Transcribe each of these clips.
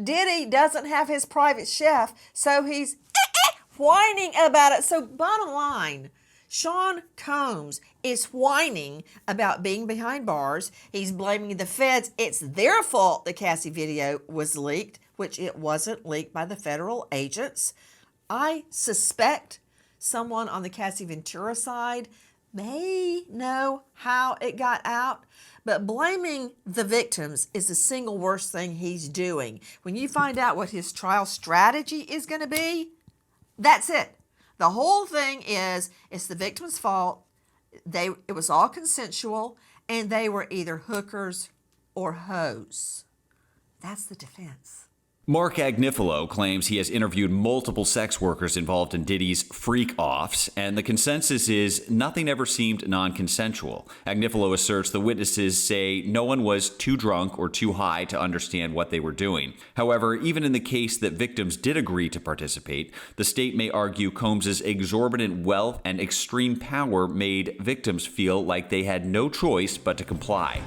Diddy doesn't have his private chef, so he's whining about it. So bottom line, Sean Combs is whining about being behind bars. He's blaming the feds. It's their fault the Cassie video was leaked, which it wasn't leaked by the federal agents. I suspect someone on the Cassie Ventura side may know how it got out, but blaming the victims is the single worst thing he's doing. When you find out what his trial strategy is going to be, that's it. The whole thing is it's the victim's fault. It was all consensual, and they were either hookers or hoes. That's the defense. Mark Agnifilo claims he has interviewed multiple sex workers involved in Diddy's freak-offs, and the consensus is nothing ever seemed non-consensual. Agnifilo asserts the witnesses say no one was too drunk or too high to understand what they were doing. However, even in the case that victims did agree to participate, the state may argue Combs's exorbitant wealth and extreme power made victims feel like they had no choice but to comply.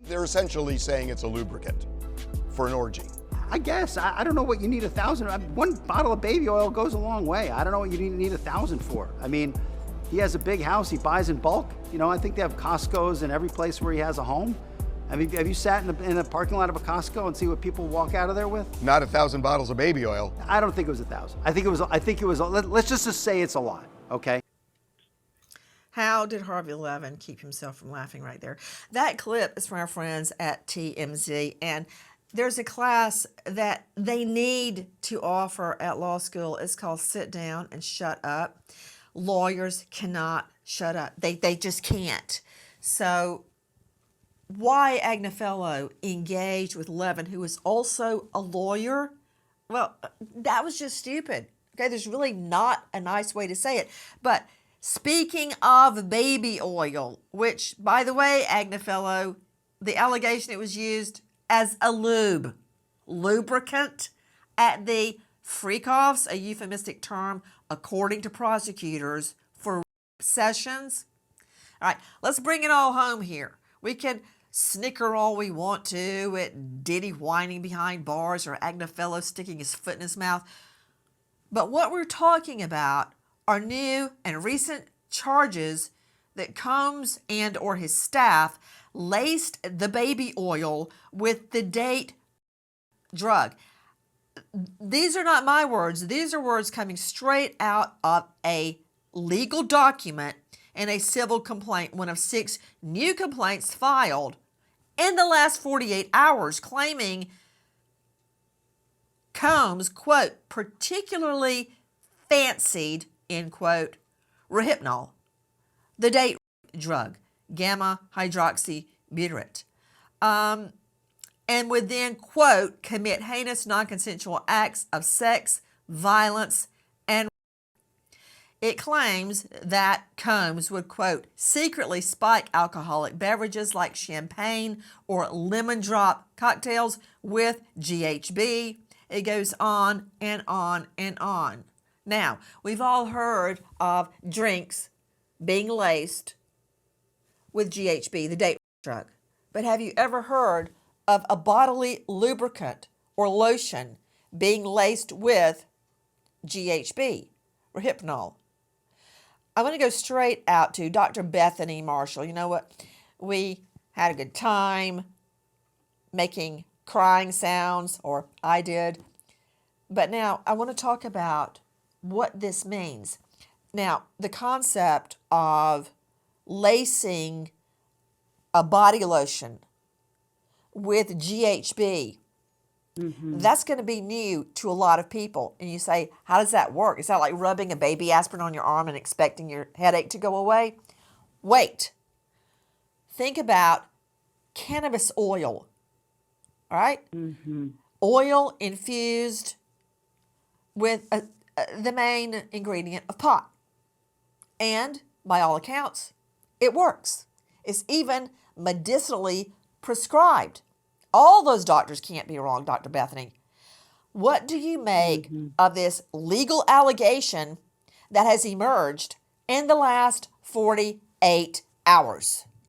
They're essentially saying it's a lubricant for an orgy. I guess. I don't know what you need 1,000. One bottle of baby oil goes a long way. I don't know what you need 1,000 for. I mean, he has a big house. He buys in bulk. You know, I think they have Costco's in every place where he has a home. I mean, have you sat in a parking lot of a Costco and see what people walk out of there with? Not 1,000 bottles of baby oil. I don't think it was 1,000. I think it was. Let's just say it's a lot. Okay. How did Harvey Levin keep himself from laughing right there? That clip is from our friends at TMZ, and there's a class that they need to offer at law school. It's called Sit Down and Shut Up. Lawyers cannot shut up. They just can't. So why Agnifilo engaged with Levin, who is also a lawyer? Well, that was just stupid. Okay, there's really not a nice way to say it. But speaking of baby oil, which, by the way, Agnifilo, the allegation it was used as a lubricant at the freak-offs, a euphemistic term, according to prosecutors, for sessions. All right, let's bring it all home here. We can snicker all we want to at Diddy whining behind bars or Agnifilo sticking his foot in his mouth. But what we're talking about are new and recent charges that Combs and or his staff laced the baby oil with the date drug. These are not my words. These are words coming straight out of a legal document in a civil complaint, one of 6 new complaints filed in the last 48 hours, claiming Combs, quote, particularly fancied, end quote, Rohypnol, the date drug, gamma hydroxybutyrate, and would then, quote, commit heinous non-consensual acts of sex, violence, and it claims that Combs would, quote, secretly spike alcoholic beverages like champagne or lemon drop cocktails with GHB. It goes on and on and on. Now, we've all heard of drinks being laced with GHB, the date drug. But have you ever heard of a bodily lubricant or lotion being laced with GHB or Rohypnol? I'm going to go straight out to Dr. Bethany Marshall. You know what? We had a good time making crying sounds, or I did. But now I want to talk about what this means. Now, the concept of lacing a body lotion with GHB, that's going to be new to a lot of people. And you say, how does that work? Is that like rubbing a baby aspirin on your arm and expecting your headache to go away? Wait. Think about cannabis oil, all right? Oil infused with the main ingredient of pot. And by all accounts, it works. It's even medicinally prescribed. All those doctors can't be wrong, Dr. Bethany. What do you make of this legal allegation that has emerged in the last 48 hours?